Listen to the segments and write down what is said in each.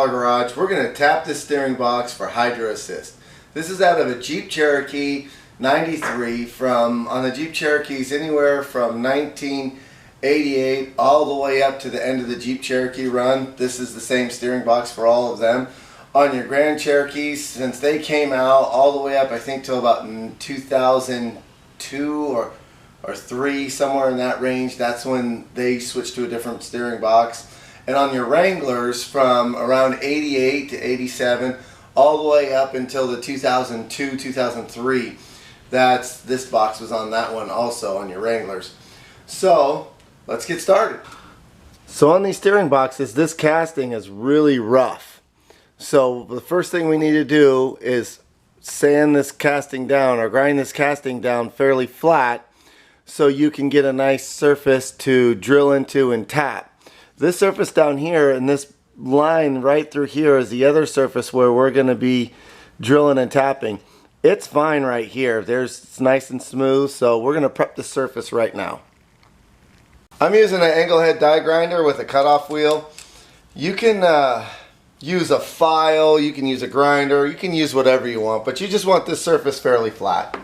Outlaw Garage. We're going to tap this steering box for Hydro Assist. This is out of a Jeep Cherokee 93 on the Jeep Cherokees anywhere from 1988 all the way up to the end of the Jeep Cherokee run. This is the same steering box for all of them. On your Grand Cherokees, since they came out all the way up, I think till about 2002 or 3, somewhere in that range, that's when they switched to a different steering box. And on your Wranglers from around 88 to 87 all the way up until the 2002, 2003, this box was on that one also on your Wranglers. So let's get started. So on these steering boxes, this casting is really rough. So the first thing we need to do is sand this casting down or grind this casting down fairly flat so you can get a nice surface to drill into and tap. This surface down here and this line right through here is the other surface where we're going to be drilling and tapping. It's fine right here. It's nice and smooth, so we're going to prep the surface right now. I'm using an angle head die grinder with a cutoff wheel. You can use a file, you can use a grinder, you can use whatever you want, but you just want this surface fairly flat.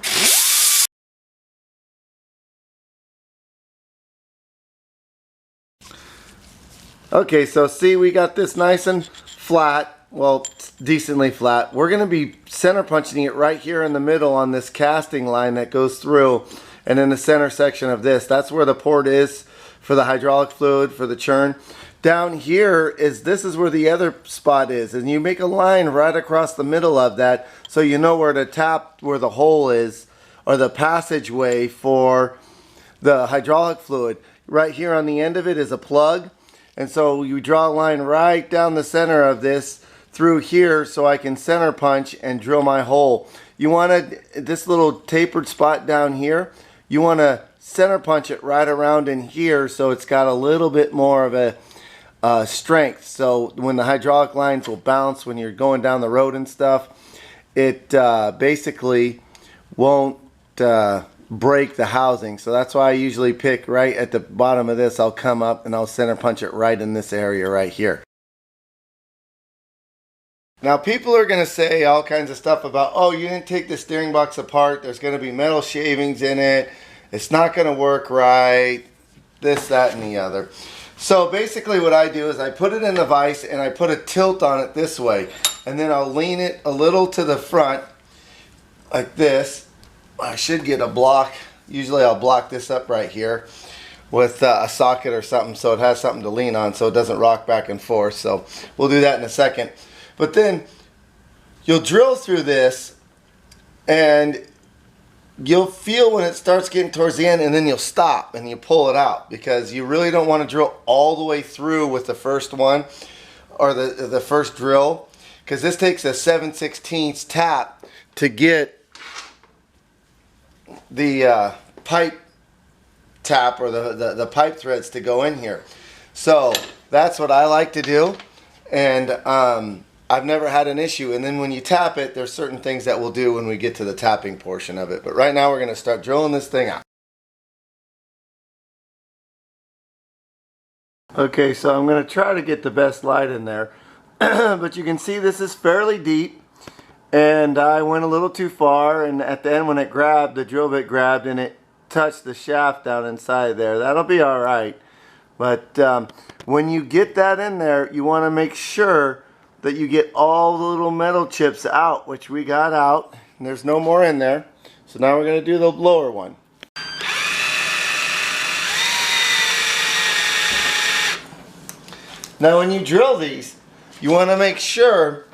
Okay, so see, we got this nice and flat, well, decently flat. We're going to be center punching it right here in the middle on this casting line that goes through, and in the center section of this. That's where the port is for the hydraulic fluid, for the churn. Down here this is where the other spot is, and you make a line right across the middle of that so you know where to tap, where the hole is, or the passageway for the hydraulic fluid. Right here on the end of it is a plug. And so you draw a line right down the center of this through here so I can center punch and drill my hole. You want this little tapered spot down here, you want to center punch it right around in here so it's got a little bit more of a strength. So when the hydraulic lines will bounce when you're going down the road and stuff, it basically won't break the housing. So that's why I usually pick right at the bottom of this. I'll come up and I'll center punch it right in this area right here. Now people are going to say all kinds of stuff about, oh, you didn't take the steering box apart, there's going to be metal shavings in it, it's not going to work right, this, that, and the other. So basically what I do is I put it in the vise and I put a tilt on it this way, and then I'll lean it a little to the front like this. I should get a block. Usually I'll block this up right here with a socket or something so it has something to lean on so it doesn't rock back and forth. So we'll do that in a second. But then you'll drill through this and you'll feel when it starts getting towards the end, and then you'll stop and you pull it out because you really don't want to drill all the way through with the first one or the first drill, because this takes a 7/16 tap to get the pipe tap or the pipe threads to go in here. So that's what I like to do, and I've never had an issue. And then when you tap it, there's certain things that we'll do when we get to the tapping portion of it. But right now we're going to start drilling this thing out. Okay, so I'm going to try to get the best light in there. But you can see this is fairly deep. And I went a little too far, and at the end when it grabbed, the drill bit grabbed and it touched the shaft down inside there. That'll be alright. But when you get that in there, you want to make sure that you get all the little metal chips out, which we got out. And there's no more in there. So now we're going to do the lower one. Now when you drill these, you want to make sure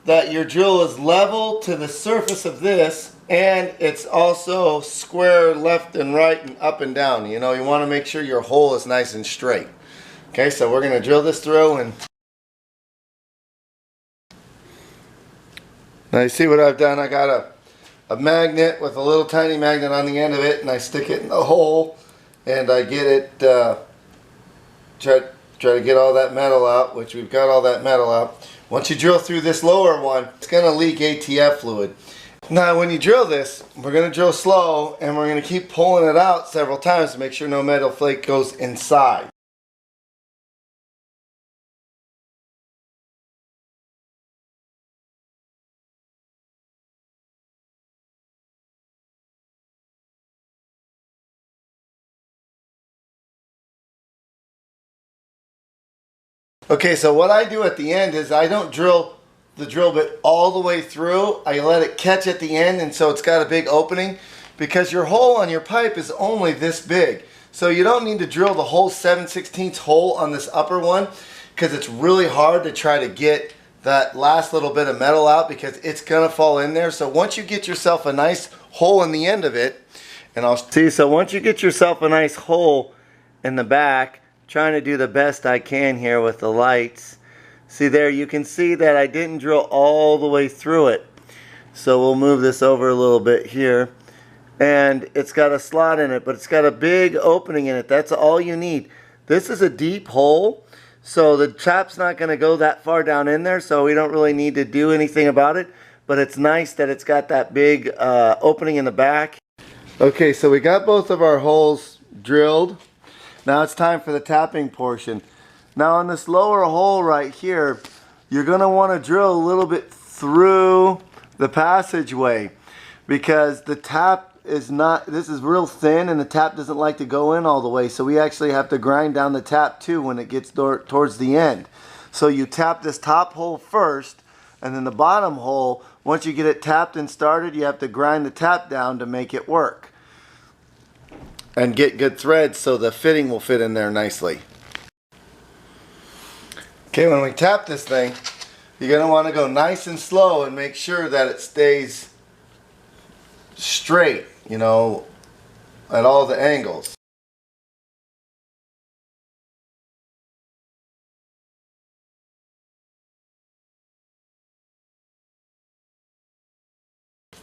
that your drill is level to the surface of this, and it's also square left and right and up and down. You know, you want to make sure your hole is nice and straight. Okay, so we're going to drill this through, and now you see what I've done. I got a magnet with a little tiny magnet on the end of it, and I stick it in the hole, and I get it, try to get all that metal out, which we've got all that metal out. Once you drill through this lower one, it's going to leak ATF fluid. Now when you drill this, we're going to drill slow, and we're going to keep pulling it out several times to make sure no metal flake goes inside. Okay, so what I do at the end is I don't drill the drill bit all the way through. I let it catch at the end, and so it's got a big opening, because your hole on your pipe is only this big. So you don't need to drill the whole 7/16 hole on this upper one, because it's really hard to try to get that last little bit of metal out, because it's gonna fall in there. So once you get yourself a nice hole in the end of it, and I'll see, so once you get yourself a nice hole in the back, trying to do the best I can here with the lights. See there, you can see that I didn't drill all the way through it. So we'll move this over a little bit here. And it's got a slot in it, but it's got a big opening in it. That's all you need. This is a deep hole, so the tap's not going to go that far down in there, so we don't really need to do anything about it. But it's nice that it's got that big opening in the back. Okay, so we got both of our holes drilled. Now it's time for the tapping portion. Now on this lower hole right here, you're going to want to drill a little bit through the passageway, because the tap is not, this is real thin, and the tap doesn't like to go in all the way, so we actually have to grind down the tap too when it gets towards the end. So you tap this top hole first, and then the bottom hole, once you get it tapped and started, you have to grind the tap down to make it work and get good threads so the fitting will fit in there nicely. Okay, when we tap this thing, you're going to want to go nice and slow and make sure that it stays straight, you know, at all the angles.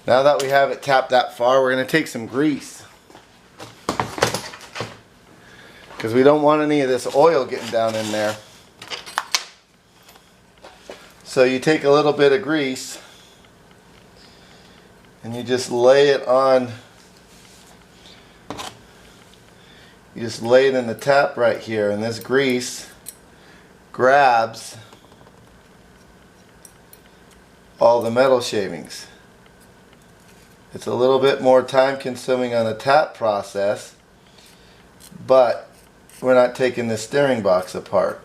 Now that we have it tapped that far, we're going to take some grease, because we don't want any of this oil getting down in there. So you take a little bit of grease and you just lay it on, you just lay it in the tap right here, and this grease grabs all the metal shavings. It's a little bit more time consuming on the tap process, but we're not taking the steering box apart.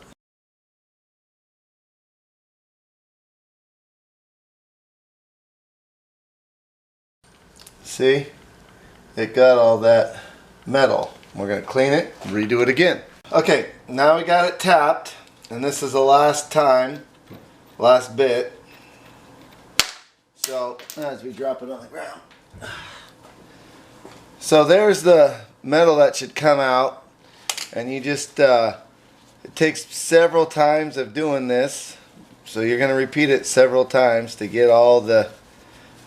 See? It got all that metal. We're going to clean it and redo it again. Okay, now we got it tapped, and this is the last time, last bit. So, as we drop it on the ground. So there's the metal that should come out, and you just, it takes several times of doing this. So you're going to repeat it several times to get all the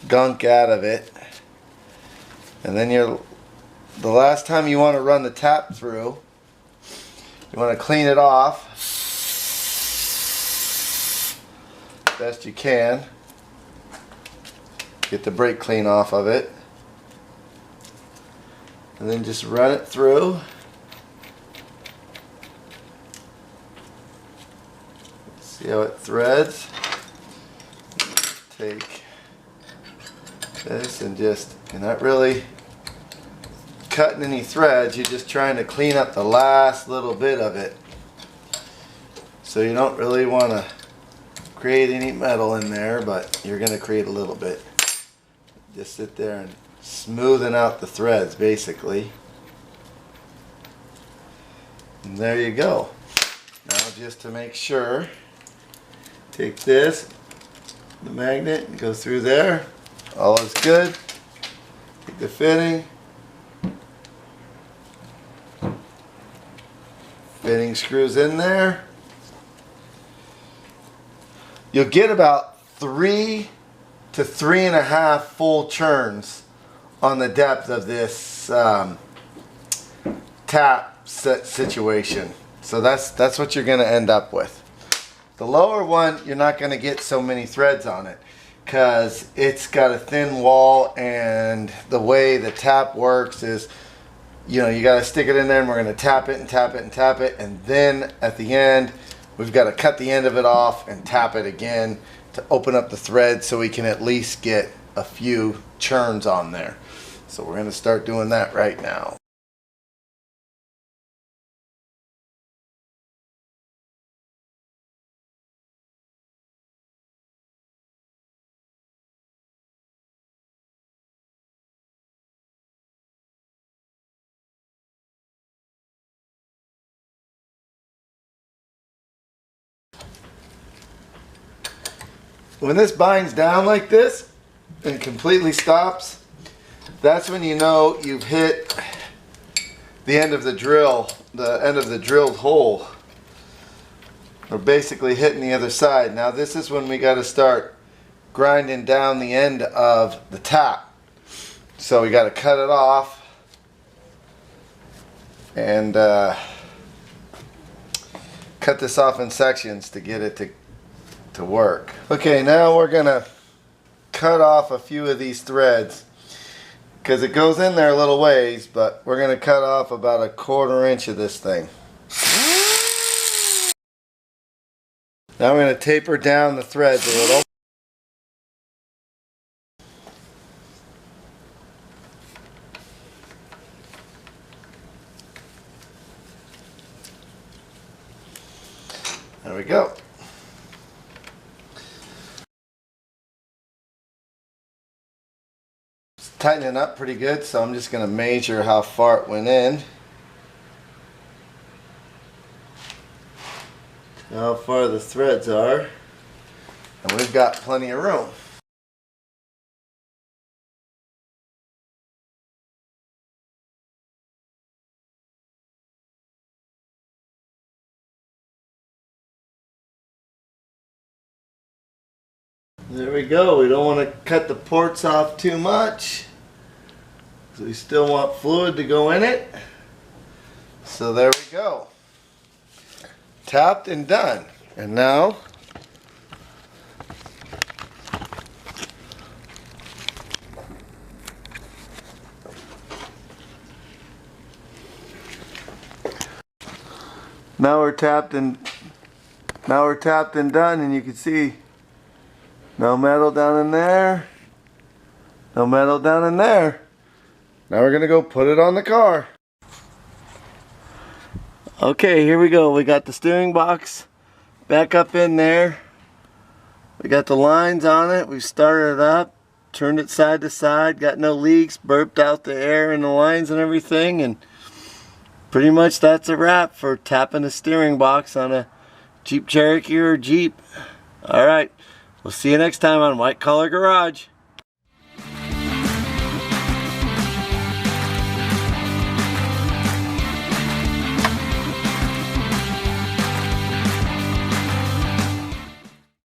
gunk out of it. And then the last time you want to run the tap through, you want to clean it off best you can. Get the brake clean off of it. And then just run it through. See how it threads? Take this and just, you're not really cutting any threads, you're just trying to clean up the last little bit of it. So you don't really want to create any metal in there, but you're going to create a little bit. Just sit there and smoothing out the threads basically. And there you go. Now just to make sure, take this, the magnet, and go through there. All is good. Take the fitting. Fitting screws in there. You'll get about 3 to 3.5 full turns on the depth of this tap set situation. So that's what you're going to end up with. The lower one, you're not going to get so many threads on it, because it's got a thin wall, and the way the tap works is, you know, you got to stick it in there, and we're going to tap it and tap it and tap it, and then at the end we've got to cut the end of it off and tap it again to open up the thread, so we can at least get a few churns on there. So we're going to start doing that right now. When this binds down like this and completely stops, that's when you know you've hit the end of the drill, the end of the drilled hole. We're basically hitting the other side. Now this is when we got to start grinding down the end of the tap. So we got to cut it off and cut this off in sections to get it to work. Okay, now we're gonna cut off a few of these threads because it goes in there a little ways, but we're gonna cut off about a 1/4 inch of this thing. Now we're gonna taper down the threads a little. There we go. It's tightening up pretty good, so I'm just going to measure how far it went in. How far the threads are. And we've got plenty of room. There we go. We don't want to cut the ports off too much, so we still want fluid to go in it. So there we go. Tapped and done. And now we're tapped and done, and you can see no metal down in there. No metal down in there. Now we're gonna go put it on the car. Okay, here we go. We got the steering box back up in there. We got the lines on it. We've started it up, turned it side to side, got no leaks, burped out the air and the lines and everything, and pretty much that's a wrap for tapping a steering box on a Jeep Cherokee or Jeep. Alright. We'll see you next time on White Collar Garage.